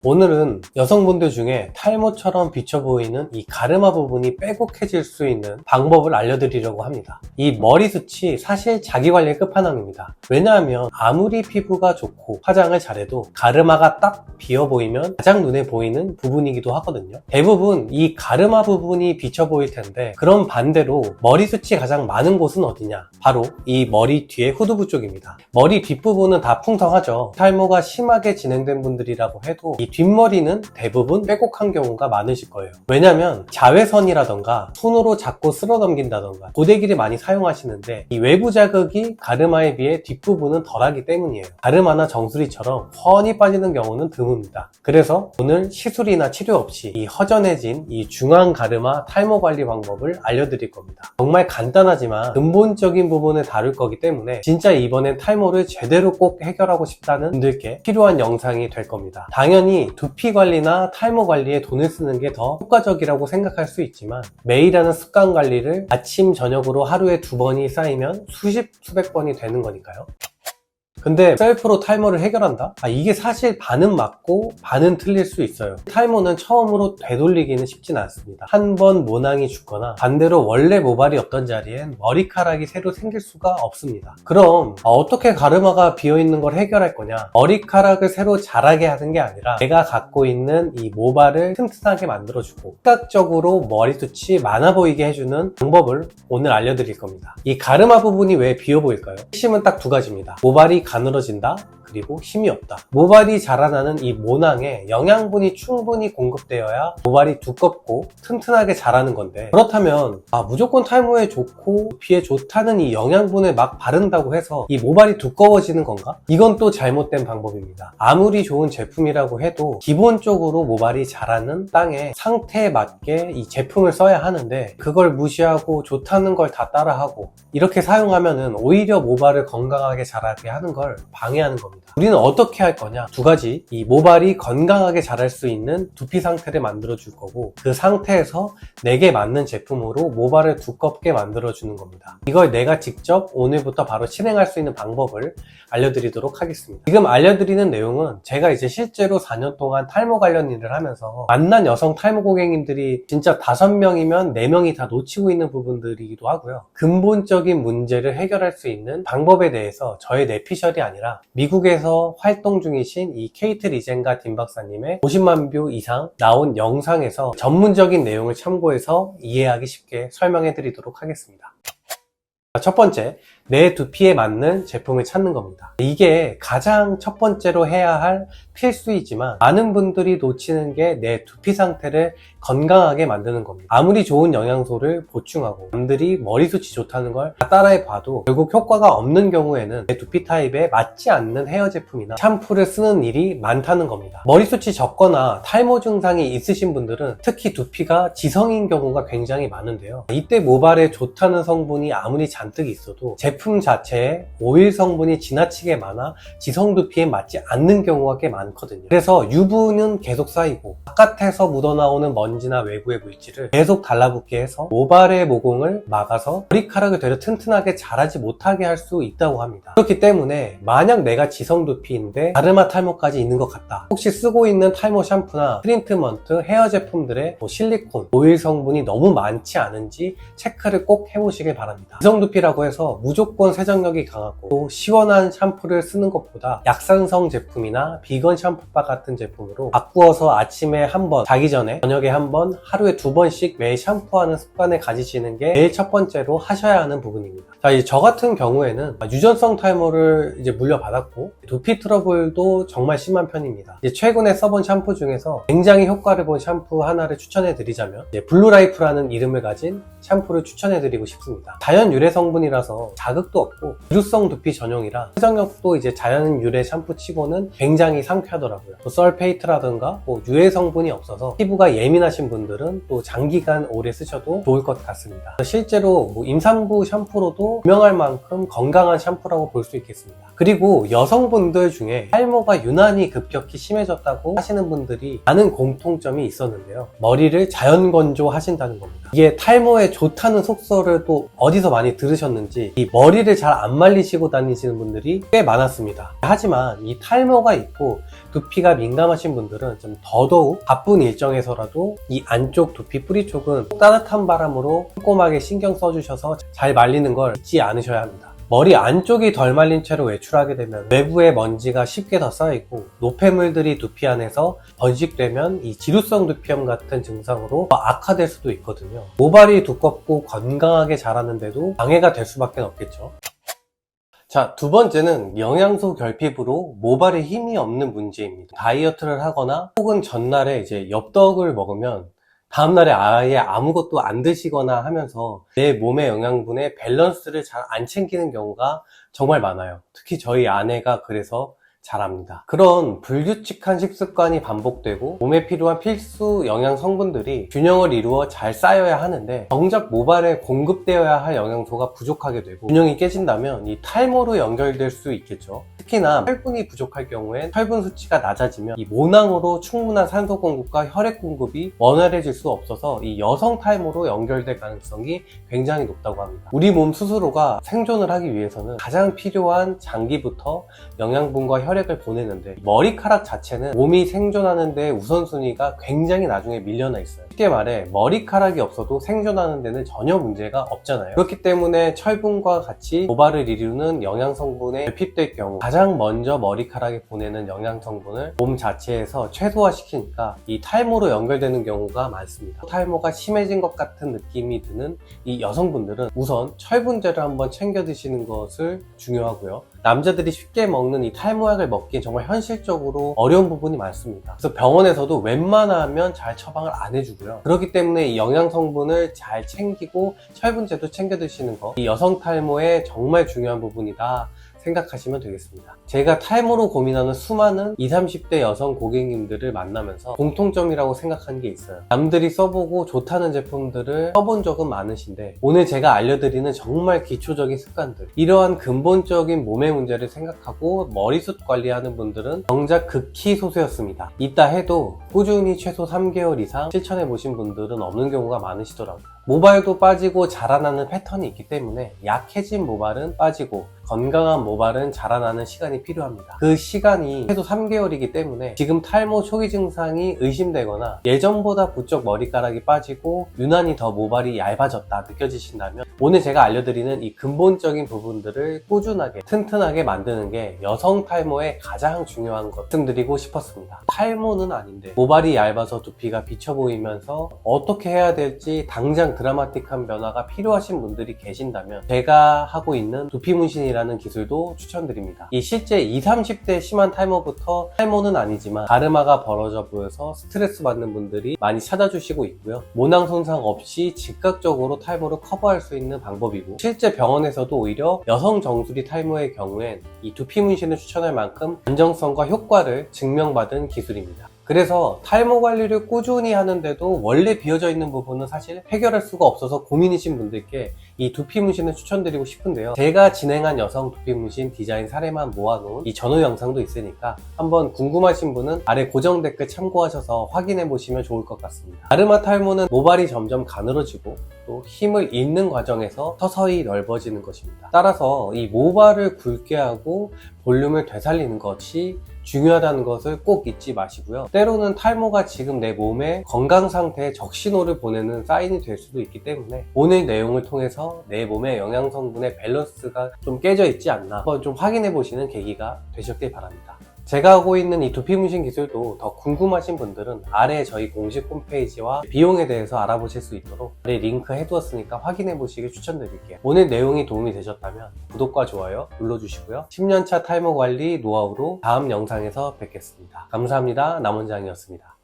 오늘은 여성분들 중에 탈모처럼 비쳐 보이는 이 가르마 부분이 빼곡해질 수 있는 방법을 알려드리려고 합니다. 이 머리숱이 사실 자기관리의 끝판왕입니다. 왜냐하면 아무리 피부가 좋고 화장을 잘해도 가르마가 딱 비어 보이면 가장 눈에 보이는 부분이기도 하거든요. 대부분 이 가르마 부분이 비쳐 보일 텐데, 그럼 반대로 머리숱이 가장 많은 곳은 어디냐? 바로 이 머리 뒤에 후두부 쪽입니다. 머리 뒷부분은 다 풍성하죠. 탈모가 심하게 진행된 분들이라고 해도 이 뒷머리는 대부분 빼곡한 경우가 많으실 거예요. 왜냐면 자외선이라던가 손으로 잡고 쓸어 넘긴다던가 고데기를 많이 사용하시는데, 이 외부 자극이 가르마에 비해 뒷부분은 덜하기 때문이에요. 가르마나 정수리처럼 훤히 빠지는 경우는 드뭅니다. 그래서 오늘 시술이나 치료 없이 이 허전해진 이 중앙 가르마 탈모 관리 방법을 알려드릴 겁니다. 정말 간단하지만 근본적인 부분을 다룰 거기 때문에 진짜 이번엔 탈모를 제대로 꼭 해결하고 싶다는 분들께 필요한 영상이 될 겁니다. 당연히 두피 관리나 탈모 관리에 돈을 쓰는 게 더 효과적이라고 생각할 수 있지만, 매일 하는 습관 관리를 아침 저녁으로 하루에 2번이 쌓이면 수백 번이 되는 거니까요. 근데 셀프로 탈모를 해결한다? 이게 사실 반은 맞고 반은 틀릴 수 있어요. 탈모는 처음으로 되돌리기는 쉽진 않습니다. 한 번 모낭이 죽거나 반대로 원래 모발이 없던 자리엔 머리카락이 새로 생길 수가 없습니다. 그럼 어떻게 가르마가 비어있는 걸 해결할 거냐? 머리카락을 새로 자라게 하는 게 아니라 내가 갖고 있는 이 모발을 튼튼하게 만들어주고 시각적으로 머리숱이 많아 보이게 해주는 방법을 오늘 알려드릴 겁니다. 이 가르마 부분이 왜 비어 보일까요? 핵심은 딱 2가지입니다. 모발이 가늘어진다, 그리고 힘이 없다. 모발이 자라나는 이 모낭에 영양분이 충분히 공급되어야 모발이 두껍고 튼튼하게 자라는 건데, 그렇다면 무조건 탈모에 좋고 두피에 좋다는 이 영양분을 막 바른다고 해서 이 모발이 두꺼워지는 건가? 이건 또 잘못된 방법입니다. 아무리 좋은 제품이라고 해도 기본적으로 모발이 자라는 땅의 상태에 맞게 이 제품을 써야 하는데, 그걸 무시하고 좋다는 걸 다 따라하고 이렇게 사용하면은 오히려 모발을 건강하게 자라게 하는 걸 방해하는 겁니다. 우리는 어떻게 할 거냐? 2가지. 이 모발이 건강하게 자랄 수 있는 두피 상태를 만들어 줄 거고, 그 상태에서 내게 맞는 제품으로 모발을 두껍게 만들어 주는 겁니다. 이걸 내가 직접 오늘부터 바로 실행할 수 있는 방법을 알려드리도록 하겠습니다. 지금 알려드리는 내용은 제가 이제 실제로 4년 동안 탈모 관련 일을 하면서 만난 여성 탈모 고객님들이 진짜 5명이면 4명이 다 놓치고 있는 부분들이기도 하고요. 근본적인 문제를 해결할 수 있는 방법에 대해서 저의 내피셜이 아니라 미국에서 활동 중이신 이 케이트 리젠가 딘 박사님의 50만 뷰 이상 나온 영상에서 전문적인 내용을 참고해서 이해하기 쉽게 설명해 드리도록 하겠습니다. 첫 번째, 내 두피에 맞는 제품을 찾는 겁니다. 이게 가장 첫 번째로 해야 할 필수이지만 많은 분들이 놓치는 게 내 두피 상태를 건강하게 만드는 겁니다. 아무리 좋은 영양소를 보충하고 남들이 머리숱이 좋다는 걸 따라해 봐도 결국 효과가 없는 경우에는 내 두피 타입에 맞지 않는 헤어 제품이나 샴푸를 쓰는 일이 많다는 겁니다. 머리숱이 적거나 탈모 증상이 있으신 분들은 특히 두피가 지성인 경우가 굉장히 많은데요. 이때 모발에 좋다는 성분이 아무리 잔뜩 있어도 제품 자체에 오일 성분이 지나치게 많아 지성 두피에 맞지 않는 경우가 꽤 많거든요. 그래서 유분은 계속 쌓이고 바깥에서 묻어나오는 먼지나 외부의 물질을 계속 달라붙게 해서 모발의 모공을 막아서 머리카락을 되려 튼튼하게 자라지 못하게 할 수 있다고 합니다. 그렇기 때문에 만약 내가 지성 두피인데 가르마 탈모까지 있는 것 같다, 혹시 쓰고 있는 탈모 샴푸나 트리트먼트, 헤어 제품들의 실리콘, 오일 성분이 너무 많지 않은지 체크를 꼭 해보시길 바랍니다. 지성 두피라고 해서 무조건 세정력이 강하고 또 시원한 샴푸를 쓰는 것보다 약산성 제품이나 비건 샴푸바 같은 제품으로 바꾸어서 아침에 한번, 자기 전에, 저녁에 한번, 하루에 2번씩 매일 샴푸하는 습관을 가지시는 게 제일 첫 번째로 하셔야 하는 부분입니다. 자, 이제 저 같은 경우에는 유전성 탈모를 이제 물려받았고 두피 트러블도 정말 심한 편입니다. 이제 최근에 써본 샴푸 중에서 굉장히 효과를 본 샴푸 하나를 추천해 드리자면 블루라이프라는 이름을 가진 샴푸를 추천해 드리고 싶습니다. 자연 유래 성분이라서 자극도 없고 유루성 두피 전용이라 세정력도 이제 자연 유래 샴푸 치고는 굉장히 상쾌하더라고요. 또 설페이트라든가 유해 성분이 없어서 피부가 예민하신 분들은 또 장기간 오래 쓰셔도 좋을 것 같습니다. 실제로 임산부 샴푸로도 유명할 만큼 건강한 샴푸라고 볼 수 있겠습니다. 그리고 여성분들 중에 탈모가 유난히 급격히 심해졌다고 하시는 분들이 많은 공통점이 있었는데요. 머리를 자연 건조 하신다는 겁니다. 이게 탈모에 좋다는 속설을 또 어디서 많이 들으셨는지 이 머리를 잘 안 말리시고 다니시는 분들이 꽤 많았습니다. 하지만 이 탈모가 있고 두피가 민감하신 분들은 좀 더더욱 바쁜 일정에서라도 이 안쪽 두피 뿌리 쪽은 따뜻한 바람으로 꼼꼼하게 신경 써주셔서 잘 말리는 걸 잊지 않으셔야 합니다. 머리 안쪽이 덜 말린 채로 외출하게 되면 외부에 먼지가 쉽게 더 쌓이고 노폐물들이 두피 안에서 번식되면 이 지루성 두피염 같은 증상으로 악화될 수도 있거든요. 모발이 두껍고 건강하게 자라는데도 방해가 될 수밖에 없겠죠. 자, 두 번째는 영양소 결핍으로 모발에 힘이 없는 문제입니다. 다이어트를 하거나 혹은 전날에 이제 엽떡을 먹으면 다음날에 아예 아무것도 안 드시거나 하면서 내 몸의 영양분의 밸런스를 잘 안 챙기는 경우가 정말 많아요. 특히 저희 아내가 그래서 잘합니다. 그런 불규칙한 식습관이 반복되고 몸에 필요한 필수 영양 성분들이 균형을 이루어 잘 쌓여야 하는데 정작 모발에 공급되어야 할 영양소가 부족하게 되고 균형이 깨진다면 이 탈모로 연결될 수 있겠죠. 특히나 철분이 부족할 경우엔 철분 수치가 낮아지면 이 모낭으로 충분한 산소 공급과 혈액 공급이 원활해질 수 없어서 이 여성 탈모로 연결될 가능성이 굉장히 높다고 합니다. 우리 몸 스스로가 생존을 하기 위해서는 가장 필요한 장기부터 영양분과 혈액을 보내는데 머리카락 자체는 몸이 생존하는 데 우선순위가 굉장히 나중에 밀려나 있어요. 쉽게 말해 머리카락이 없어도 생존하는 데는 전혀 문제가 없잖아요. 그렇기 때문에 철분과 같이 모발을 이루는 영양성분에 결핍될 경우 가장 먼저 머리카락에 보내는 영양성분을 몸 자체에서 최소화시키니까 이 탈모로 연결되는 경우가 많습니다. 탈모가 심해진 것 같은 느낌이 드는 이 여성분들은 우선 철분제를 한번 챙겨 드시는 것을 중요하고요. 남자들이 쉽게 먹는 이 탈모약을 먹기엔 정말 현실적으로 어려운 부분이 많습니다. 그래서 병원에서도 웬만하면 잘 처방을 안 해주고요. 그렇기 때문에 이 영양 성분을 잘 챙기고 철분제도 챙겨 드시는 거, 이 여성 탈모의 정말 중요한 부분이다 생각하시면 되겠습니다. 제가 탈모로 고민하는 수많은 20, 30대 여성 고객님들을 만나면서 공통점이라고 생각한 게 있어요. 남들이 써보고 좋다는 제품들을 써본 적은 많으신데 오늘 제가 알려드리는 정말 기초적인 습관들, 이러한 근본적인 몸의 문제를 생각하고 머리숱 관리하는 분들은 정작 극히 소수였습니다. 있다 해도 꾸준히 최소 3개월 이상 실천해 보신 분들은 없는 경우가 많으시더라고요. 모발도 빠지고 자라나는 패턴이 있기 때문에 약해진 모발은 빠지고 건강한 모발은 자라나는 시간이 필요합니다. 그 시간이 최소 3개월이기 때문에 지금 탈모 초기 증상이 의심되거나 예전보다 부쩍 머리카락이 빠지고 유난히 더 모발이 얇아졌다 느껴지신다면 오늘 제가 알려드리는 이 근본적인 부분들을 꾸준하게 튼튼하게 만드는 게 여성 탈모의 가장 중요한 것 말씀드리고 싶었습니다. 탈모는 아닌데 모발이 얇아서 두피가 비쳐 보이면서 어떻게 해야 될지 당장 드라마틱한 변화가 필요하신 분들이 계신다면 제가 하고 있는 두피 문신이라는 기술도 추천드립니다. 이 실제 20, 30대 심한 탈모부터 탈모는 아니지만 가르마가 벌어져 보여서 스트레스 받는 분들이 많이 찾아주시고 있고요. 모낭 손상 없이 즉각적으로 탈모를 커버할 수 있는 방법이고 실제 병원에서도 오히려 여성 정수리 탈모의 경우엔 이 두피 문신을 추천할 만큼 안정성과 효과를 증명받은 기술입니다. 그래서 탈모 관리를 꾸준히 하는데도 원래 비어져 있는 부분은 사실 해결할 수가 없어서 고민이신 분들께 이 두피 문신을 추천드리고 싶은데요. 제가 진행한 여성 두피 문신 디자인 사례만 모아놓은 이 전후 영상도 있으니까 한번 궁금하신 분은 아래 고정 댓글 참고하셔서 확인해 보시면 좋을 것 같습니다. 가르마 탈모는 모발이 점점 가늘어지고 또 힘을 잃는 과정에서 서서히 넓어지는 것입니다. 따라서 이 모발을 굵게 하고 볼륨을 되살리는 것이 중요하다는 것을 꼭 잊지 마시고요. 때로는 탈모가 지금 내 몸의 건강 상태에 적신호를 보내는 사인이 될 수도 있기 때문에 오늘 내용을 통해서 내 몸의 영양 성분의 밸런스가 좀 깨져 있지 않나 한번 좀 확인해 보시는 계기가 되셨길 바랍니다. 제가 하고 있는 이 두피 문신 기술도 더 궁금하신 분들은 아래 저희 공식 홈페이지와 비용에 대해서 알아보실 수 있도록 아래 링크 해두었으니까 확인해 보시길 추천드릴게요. 오늘 내용이 도움이 되셨다면 구독과 좋아요 눌러주시고요. 10년차 탈모 관리 노하우로 다음 영상에서 뵙겠습니다. 감사합니다. 남원장이었습니다.